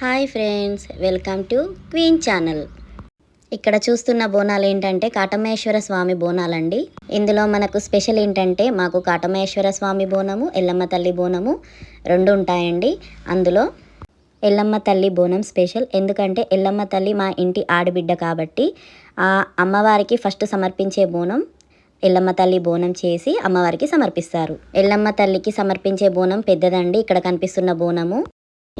Hi friends, welcome to queen channel. ఇక్కడ చూస్తున్న బోనాలు ఏంటంటే కాటమేశ్వర స్వామి బోనాలండి. ఇందులో మనకు స్పెషల్ ఏంటంటే మాకు కాటమేశ్వర స్వామి బోనము, ఎల్లమ్మ తల్లి బోనము రెండు ఉంటాయండి. అందులో ఎల్లమ్మ తల్లి బోనం స్పెషల్, ఎందుకంటే ఎల్లమ్మ తల్లి మా ఇంటి ఆడబిడ్డ కాబట్టి ఆ అమ్మవారికి ఫస్ట్ సమర్పించే బోనం ఎల్లమ్మ తల్లి బోనం చేసి అమ్మవారికి సమర్పిస్తారు. ఎల్లమ్మ తల్లికి సమర్పించే బోనం పెద్దదండి. ఇక్కడ కనిపిస్తున్న బోనము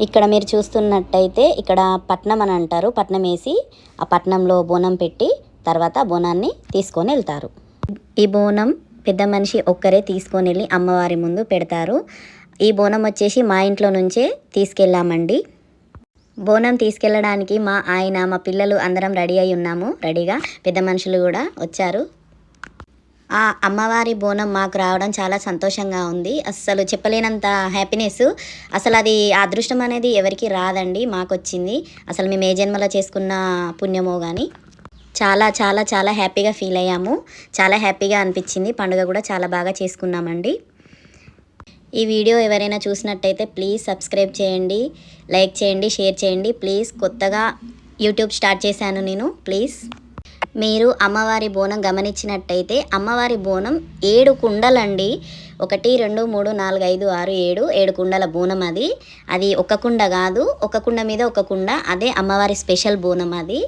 ఇక్కడ మీరు చూస్తున్నట్టయితే ఇక్కడ పట్నం అని అంటారు. పట్నం వేసి ఆ పట్నంలో బోనం పెట్టి తర్వాత బోనాన్ని తీసుకొని వెళ్తారు. ఈ బోనం పెద్ద మనిషి ఒక్కరే తీసుకొని వెళ్ళి అమ్మవారి ముందు పెడతారు. ఈ బోనం వచ్చేసి మా ఇంట్లో నుంచే తీసుకెళ్ళామండి. బోనం తీసుకెళ్ళడానికి మా ఆయన, మా పిల్లలు అందరం రెడీ అయి ఉన్నాము. రెడీగా పెద్ద మనుషులు కూడా వచ్చారు. ఆ అమ్మవారి బోనం మాకు రావడం చాలా సంతోషంగా ఉంది. అస్సలు చెప్పలేనంత హ్యాపీనెస్. అసలు అది అదృష్టం అనేది ఎవరికి రాదండి, మాకు వచ్చింది. అసలు మేము ఏ జన్మలో చేసుకున్న పుణ్యమో కానీ చాలా చాలా చాలా హ్యాపీగా ఫీల్ అయ్యాము. చాలా హ్యాపీగా అనిపించింది. పండుగ కూడా చాలా బాగా చేసుకున్నామండి. ఈ వీడియో ఎవరైనా చూసినట్టయితే ప్లీజ్ సబ్స్క్రైబ్ చేయండి, లైక్ చేయండి, షేర్ చేయండి ప్లీజ్. కొత్తగా యూట్యూబ్ స్టార్ట్ చేశాను నేను. ప్లీజ్ మీరు అమ్మవారి బోనం గమనించినట్టయితే అమ్మవారి బోనం 7 కుండలండి. 1 2 3 4 5 6 7 కుండల బోనం అది. అది ఒక కుండ కాదు, ఒక కుండ మీద ఒక కుండ. అదే అమ్మవారి స్పెషల్ బోనం అది.